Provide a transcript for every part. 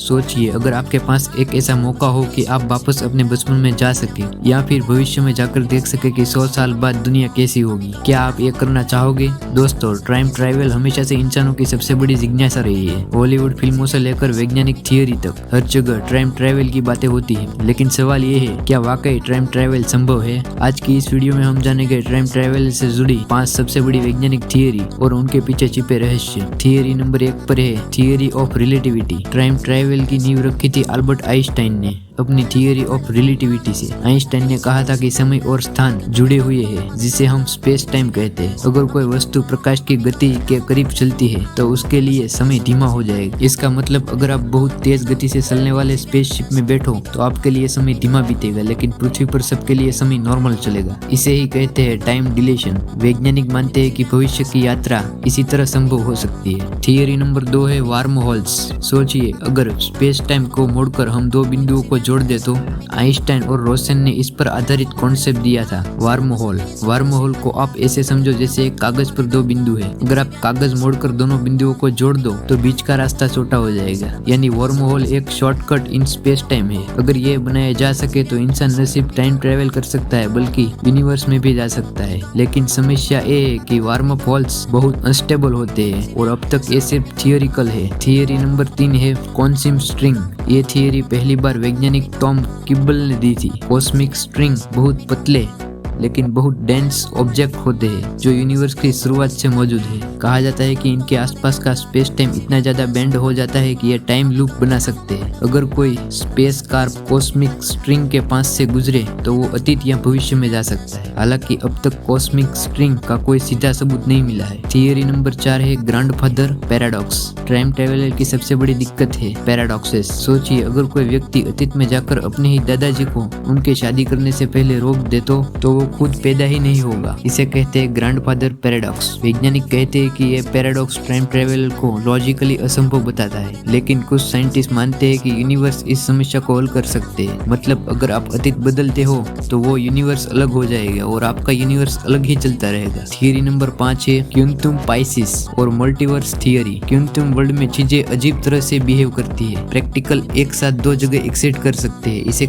सोचिए, अगर आपके पास एक ऐसा मौका हो कि आप वापस अपने बचपन में जा सके या फिर भविष्य में जाकर देख सके कि 100 साल बाद दुनिया कैसी होगी, क्या आप ये करना चाहोगे? दोस्तों, टाइम ट्रैवल हमेशा से इंसानों की सबसे बड़ी जिज्ञासा रही है। हॉलीवुड फिल्मों से लेकर वैज्ञानिक थियोरी तक हर जगह टाइम ट्रैवल की बातें होती है, लेकिन सवाल ये है, क्या वाकई टाइम ट्रैवल संभव है? आज की इस वीडियो में हम जानेंगे टाइम ट्रैवल से जुड़ी 5 सबसे बड़ी वैज्ञानिक थियोरी और उनके पीछे छिपे रहस्य। थियोरी नंबर 1 पर है theory of relativity. Time travel की नींव रखी थी अल्बर्ट आइंस्टाइन ने अपनी थियोरी ऑफ रिलेटिविटी से। आइंस्टाइन ने कहा था कि समय और स्थान जुड़े हुए हैं, जिसे हम स्पेस टाइम कहते हैं। अगर कोई वस्तु प्रकाश की गति के करीब चलती है तो उसके लिए समय धीमा हो जाएगा। इसका मतलब अगर आप बहुत तेज गति से चलने वाले स्पेसशिप में बैठो तो आपके लिए समय धीमा बीतेगा, लेकिन पृथ्वी पर सबके लिए समय नॉर्मल चलेगा। इसे ही कहते हैं टाइम डिलेशन। वैज्ञानिक मानते हैं कि भविष्य की यात्रा इसी तरह संभव हो सकती है। थियोरी नंबर 2 है वार्म होल्स। सोचिए, अगर स्पेस टाइम को मोड़कर हम 2 बिंदुओं को जोड़ दे तो आइंस्टाइन और रोशन ने इस पर आधारित कॉन्सेप्ट दिया था, वार्म होल। वार्म होल को आप ऐसे समझो जैसे एक कागज पर 2 बिंदु है। अगर आप कागज मोड़कर दोनों बिंदुओं को जोड़ दो तो बीच का रास्ता छोटा हो जाएगा, यानी वार्म होल एक शॉर्टकट इन स्पेस टाइम है। अगर ये बनाया जा सके तो इंसान न सिर्फ टाइम ट्रेवल कर सकता है बल्कि यूनिवर्स में भी जा सकता है। लेकिन समस्या ये है कि वार्म अप होल्स बहुत अनस्टेबल होते हैं और अब तक ये सिर्फ थियोरिकल है। थियोरी नंबर 3 है कॉस्मिक स्ट्रिंग। ये थियोरी पहली बार वैज्ञानिक टॉम किब्बल ने दी थी। कॉस्मिक स्ट्रिंग बहुत पतले लेकिन बहुत डेंस ऑब्जेक्ट होते हैं जो यूनिवर्स की शुरुआत से मौजूद है। कहा जाता है कि इनके आसपास का स्पेस टाइम इतना ज्यादा बेंड हो जाता है कि ये टाइम लूप बना सकते हैं। अगर कोई स्पेस कार कॉस्मिक स्ट्रिंग के पास से गुजरे तो वो अतीत या भविष्य में जा सकता है। हालांकि अब तक कॉस्मिक स्ट्रिंग का कोई सीधा सबूत नहीं मिला है। थियोरी नंबर 4 है ग्रैंडफादर पैराडॉक्स। टाइम ट्रैवलर की सबसे बड़ी दिक्कत है पैराडॉक्सेस। सोचिए, अगर कोई व्यक्ति अतीत में जाकर अपने ही दादाजी को उनके शादी करने से पहले रोक दे तो वो खुद पैदा ही नहीं होगा। इसे कहते हैं ग्रैंडफादर पैराडॉक्स। वैज्ञानिक कहते हैं कि यह पैराडॉक्स टाइम ट्रैवल को लॉजिकली असंभव बताता है, लेकिन कुछ साइंटिस्ट मानते हैं कि यूनिवर्स इस समस्या को हल कर सकते हैं। मतलब अगर आप अतीत बदलते हो तो वो यूनिवर्स अलग हो जाएगा और आपका यूनिवर्स अलग ही चलता रहेगा। थियोरी नंबर 5 है क्वांटम पाइसिस और मल्टीवर्स थियोरी। क्वांटम वर्ल्ड में चीजें अजीब तरह से बिहेव करती है। प्रैक्टिकल एक साथ 2 जगह एक्सिस्ट कर सकते हैं। इसे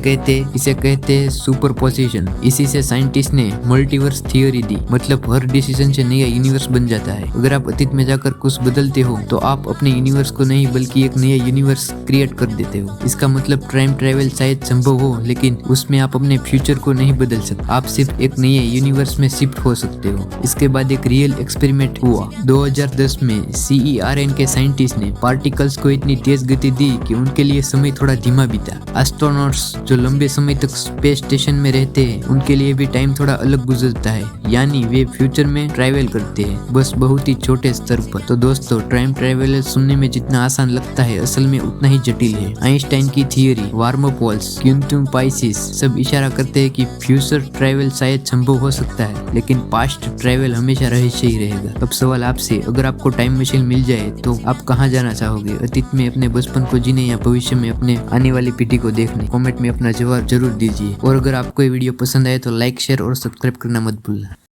कहते हैं सुपरपोजिशन। इसी से साइंटिस्ट ने मल्टीवर्स थियोरी दी। मतलब हर डिसीजन से नया यूनिवर्स बन जाता है। अगर आप अतीत में जाकर कुछ बदलते हो तो आप अपने यूनिवर्स को नहीं बल्कि एक नया यूनिवर्स क्रिएट कर देते हो। इसका मतलब टाइम ट्रैवल शायद संभव हो, लेकिन उसमें आप अपने फ्यूचर को नहीं बदल सकते। आप सिर्फ एक नए यूनिवर्स में शिफ्ट हो सकते हो। इसके बाद एक रियल एक्सपेरिमेंट हुआ 2010 में। CERN के साइंटिस्ट ने पार्टिकल्स को इतनी तेज गति दी कि उनके लिए समय थोड़ा धीमा बीता। एस्ट्रोनॉट्स जो लंबे समय तक स्पेस स्टेशन में रहते हैं उनके लिए भी टाइम थोड़ा अलग गुजरता है, यानी वे फ्यूचर में ट्रैवल करते हैं, बस बहुत ही छोटे स्तर पर। तो दोस्तों, टाइम ट्रैवल सुनने में जितना आसान लगता है असल में उतना ही जटिल है। आइंस्टाइन की theory, warm up holes, quantum Pisces सब इशारा करते हैं कि फ्यूचर ट्रैवल शायद संभव हो सकता है, लेकिन पास्ट ट्रैवल हमेशा रहस्य ही रहेगा। अब सवाल आपसे, अगर आपको टाइम मशीन मिल जाए तो आप कहाँ जाना चाहोगे? अतीत में अपने बचपन को जीने या भविष्य में अपने आने वाली पीढ़ी को देखने? कमेंट में अपना जवाब जरूर दीजिए। और अगर आपको ये वीडियो पसंद आए तो लाइक, शेयर और सब्सक्राइब करना मत भूलना।